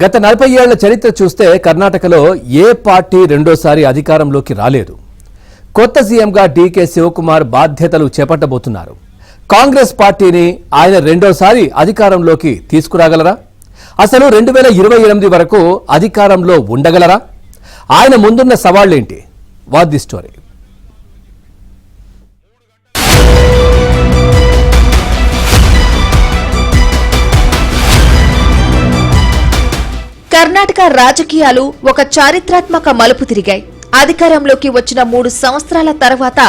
గత 40 ఏళ్ల చరిత్ర చూస్తే కర్ణాటకలో ఏ పార్టీ రెండోసారి అధికారంలోకి రాలేదు. కొత్త సీఎంగా డీకే శివకుమార్ బాధ్యతలు చేపట్టబోతున్నారు. కాంగ్రెస్ పార్టీని ఆయన రెండోసారి అధికారంలోకి తీసుకురాగలరా? అసలు 2028 వరకు అధికారంలో ఉండగలరా? ఆయన ముందున్న సవాళ్లేంటి? What the story. కర్ణాటక రాజకీయాలు ఒక చారిత్రాత్మక మలుపు తిరిగాయి. అధికారంలోకి వచ్చిన 3 సంవత్సరాల తర్వాత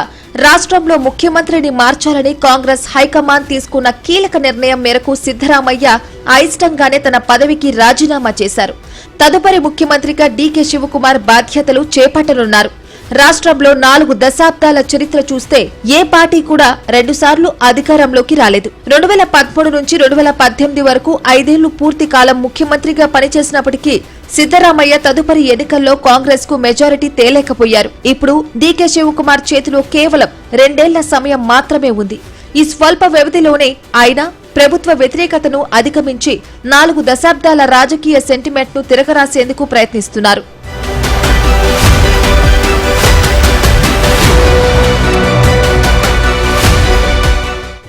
రాష్ట్రంలో ముఖ్యమంత్రిని మార్చాలని కాంగ్రెస్ హైకమాండ్ తీసుకున్న కీలక నిర్ణయం మేరకు సిద్ధరామయ్య అయిష్టంగానే తన పదవికి రాజీనామా చేశారు. తదుపరి ముఖ్యమంత్రిగా డీకే శివకుమార్ బాధ్యతలు చేపట్టనున్నారు. రాష్ట్రంలో 4 దశాబ్దాల చరిత్ర చూస్తే ఏ పార్టీ కూడా 2 సార్లు అధికారంలోకి రాలేదు. 2013 నుంచి 2018 వరకు 5 ఏళ్లు పూర్తి కాలం ముఖ్యమంత్రిగా పనిచేసినప్పటికీ సిద్ధరామయ్య తదుపరి ఎన్నికల్లో కాంగ్రెస్ కు మెజారిటీ తేలేకపోయారు. ఇప్పుడు డీకే శివకుమార్ చేతిలో కేవలం 2 ఏళ్ల సమయం మాత్రమే ఉంది. ఈ స్వల్ప వ్యవధిలోనే ఆయన ప్రభుత్వ వ్యతిరేకతను అధిగమించి 4 దశాబ్దాల రాజకీయ సెంటిమెంట్ ను తిరగరాసేందుకు ప్రయత్నిస్తున్నారు.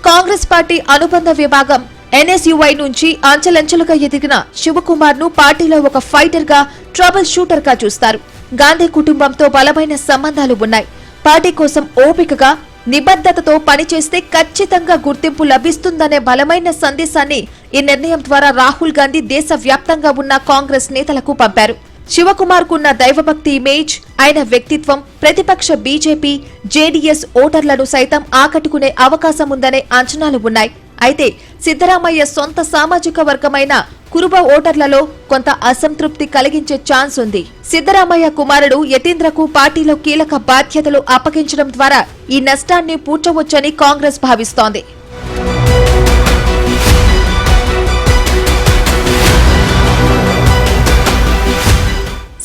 కాంగ్రెస్ పార్టీ అనుబంధ విభాగం ఎన్ఎస్యుఐ నుంచి అంచెలంచెలుగా ఎదిగిన శివకుమార్ ను పార్టీలో ఒక ఫైటర్ గా, ట్రబుల్ షూటర్ గా చూస్తారు. గాంధీ కుటుంబంతో బలమైన సంబంధాలు ఉన్నాయి. పార్టీ కోసం ఓపికగా, నిబద్ధతతో పనిచేస్తే ఖచ్చితంగా గుర్తింపు లభిస్తుందనే బలమైన సందేశాన్ని ఈ నిర్ణయం ద్వారా రాహుల్ గాంధీ దేశవ్యాప్తంగా ఉన్న కాంగ్రెస్ నేతలకు పంపారు. శివకుమార్ కున్న దైవభక్తి ఇమేజ్, ఆయన వ్యక్తిత్వం ప్రతిపక్ష బీజేపీ, జేడీఎస్ ఓటర్లను సైతం ఆకట్టుకునే అవకాశం ఉందనే అంచనాలు ఉన్నాయి. అయితే సిద్ధరామయ్య సొంత సామాజిక వర్గమైన కురుబ ఓటర్లలో కొంత అసంతృప్తి కలిగించే ఛాన్స్ ఉంది. సిద్ధరామయ్య కుమారుడు యతీంద్రకు పార్టీలో కీలక బాధ్యతలు అప్పగించడం ద్వారా ఈ నష్టాన్ని పూడ్చవచ్చని కాంగ్రెస్ భావిస్తోంది.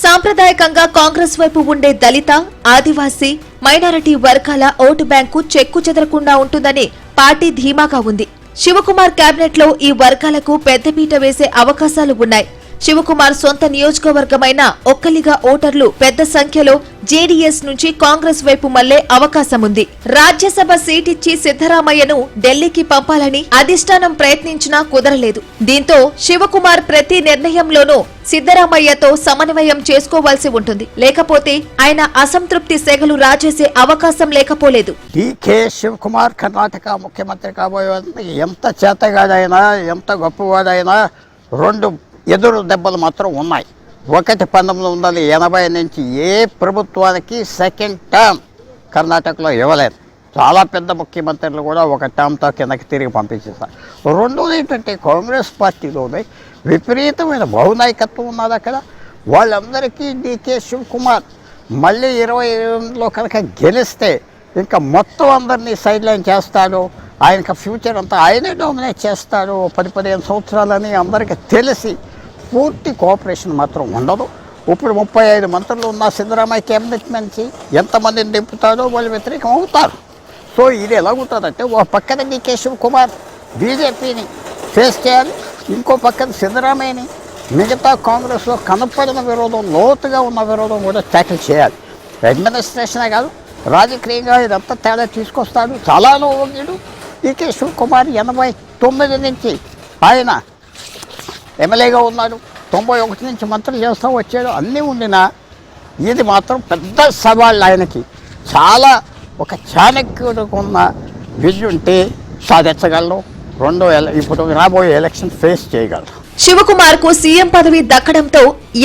సాంప్రదాయకంగా కాంగ్రెస్ వైపు ఉండే దళిత, ఆదివాసీ, మైనారిటీ వర్గాల ఓటు బ్యాంకు చెక్కు చెదరకుండా ఉంటుందని పార్టీ ధీమాగా ఉంది. శివకుమార్ కేబినెట్ లో ఈ వర్గాలకు పెద్దపీట వేసే అవకాశాలు ఉన్నాయి. శివకుమార్ సొంత నియోజకవర్గమైన ఒక్కలిగా ఓటర్లు పెద్ద సంఖ్యలో జేడీఎస్ నుంచి కాంగ్రెస్ వైపు మళ్లే అవకాశం ఉంది. రాజ్యసభ సీటిచ్చి సిద్ధరామయ్యను ఢిల్లీకి పంపాలని అధిష్టానం ప్రయత్నించినా కుదరలేదు. దీంతో శివకుమార్ ప్రతి నిర్ణయంలోనూ సిద్ధరామయ్యతో సమన్వయం చేసుకోవాల్సి ఉంటుంది. లేకపోతే ఆయన అసంతృప్తి సెగలు రాజేసే అవకాశం లేకపోలేదు. డీకే శివకుమార్ కర్ణాటక ముఖ్యమంత్రి కాబోయే ఎంత చేతగాడైనా, ఎంత గొప్పవాడైనా 2 ఎదురు దెబ్బలు మాత్రం ఉన్నాయి. ఒకటి 1980 నుంచి ఏ ప్రభుత్వానికి సెకండ్ టర్మ్ కర్ణాటకలో ఇవ్వలేదు. చాలా పెద్ద ముఖ్యమంత్రులు కూడా ఒక టర్మ్తో కిందకి తిరిగి పంపించేస్తారు. రెండోది ఏంటంటే కాంగ్రెస్ పార్టీలోనే విపరీతమైన బహునాయకత్వం ఉన్నది అక్కడ. వాళ్ళందరికీ డీకే శివకుమార్ మళ్ళీ 2028లో కనుక గెలిస్తే ఇంకా మొత్తం అందరినీ సైడ్ లైన్ చేస్తాడు. ఆయనకు ఫ్యూచర్ అంతా ఆయనే డామినేట్ చేస్తాడు 10-15 సంవత్సరాలని అందరికీ తెలిసి పూర్తి కోఆపరేషన్ మాత్రం ఉండదు. ఇప్పుడు 35 మంత్రులు ఉన్న సిద్ధరామయ్య కేబినెట్ నుంచి ఎంతమందిని దింపుతారో వాళ్ళు వ్యతిరేకం అవుతారు. సో ఇది ఎలాగుంటుందంటే ఒక పక్కన డీకే శివకుమార్ బీజేపీని ఫేస్ చేయాలి, ఇంకో పక్కన సిద్ధరామయ్యని మిగతా కాంగ్రెస్లో కనపడిన విరోధం, లోతుగా ఉన్న విరోధం కూడా ట్యాకిల్ చేయాలి. అడ్మినిస్ట్రేషనే కాదు, రాజకీయంగా ఇదంతా తేడా తీసుకొస్తాడు. చాలా లోగిడు డీకే శివకుమార్ 89 నుంచి ఆయన ఎమ్మెల్యేగా ఉన్నాడు, 91 నుంచి మంత్రులు చేస్తూ వచ్చాడు. అన్నీ ఉండినా ఇది మాత్రం పెద్ద సవాళ్ళు ఆయనకి. చాలా ఒక చాణక్యుడికి ఉన్న విజన్ ఉంటే సాధించగలరు. ఇప్పుడు రాబోయే ఎలక్షన్ ఫేస్ చేయగలరు. శివకుమార్ కు సీఎం పదవి దక్కడంతో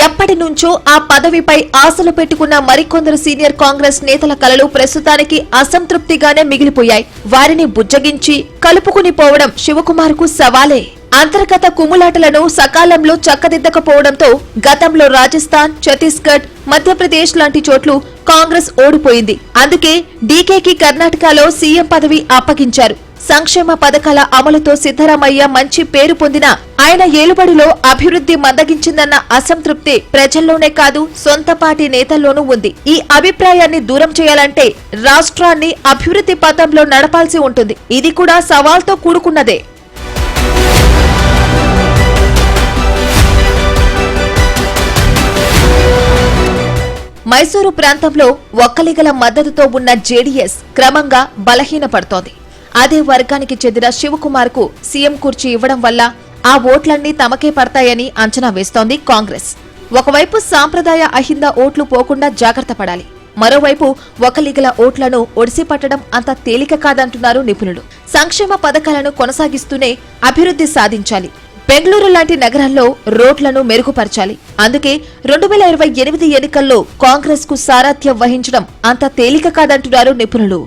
ఎప్పటి నుంచో ఆ పదవిపై ఆశలు పెట్టుకున్న మరికొందరు సీనియర్ కాంగ్రెస్ నేతల కలలు ప్రస్తుతానికి అసంతృప్తిగానే మిగిలిపోయాయి. వారిని బుజ్జగించి కలుపుకుని పోవడం శివకుమార్ కు సవాలే. అంతర్గత కుమ్ములాటలను సకాలంలో చక్కదిద్దకపోవడంతో గతంలో రాజస్థాన్, ఛత్తీస్గఢ్, మధ్యప్రదేశ్ లాంటి చోట్లు కాంగ్రెస్ ఓడిపోయింది. అందుకే డీకేకి కర్ణాటకలో సీఎం పదవి అప్పగించారు. సంక్షేమ పథకాల అమలుతో సిద్ధరామయ్య మంచి పేరు పొందిన ఆయన ఏలుబడిలో అభివృద్ధి మందగించిందన్న అసంతృప్తి ప్రజల్లోనే కాదు, సొంత పార్టీ నేతల్లోనూ ఉంది. ఈ అభిప్రాయాన్ని దూరం చేయాలంటే రాష్ట్రాన్ని అభివృద్ధి పథంలో నడపాల్సి ఉంటుంది. ఇది కూడా సవాల్తో కూడుకున్నదే. మైసూరు ప్రాంతంలో ఒక్కలిగల మద్దతుతో ఉన్న జేడీఎస్ క్రమంగా బలహీనపడుతోంది. అదే వర్గానికి చెందిన శివకుమార్ కు సీఎం కుర్చీ ఇవ్వడం వల్ల ఆ ఓట్లన్నీ తమకే పడతాయని అంచనా వేస్తోంది కాంగ్రెస్. ఒకవైపు సాంప్రదాయ అహింద ఓట్లు పోకుండా జాగ్రత్త పడాలి, మరోవైపు ఒక్కలిగల ఓట్లను ఒడిసి పట్టడం అంత తేలిక కాదంటున్నారు నిపుణులు. సంక్షేమ పథకాలను కొనసాగిస్తూనే అభివృద్ధి సాధించాలి, బెంగళూరు లాంటి నగరాల్లో రోడ్లను మెరుగుపరచాలి. అందుకే 2028 ఎన్నికల్లో కాంగ్రెస్ కు సారథ్యం వహించడం అంత తేలిక కాదంటున్నారు నిపుణులు.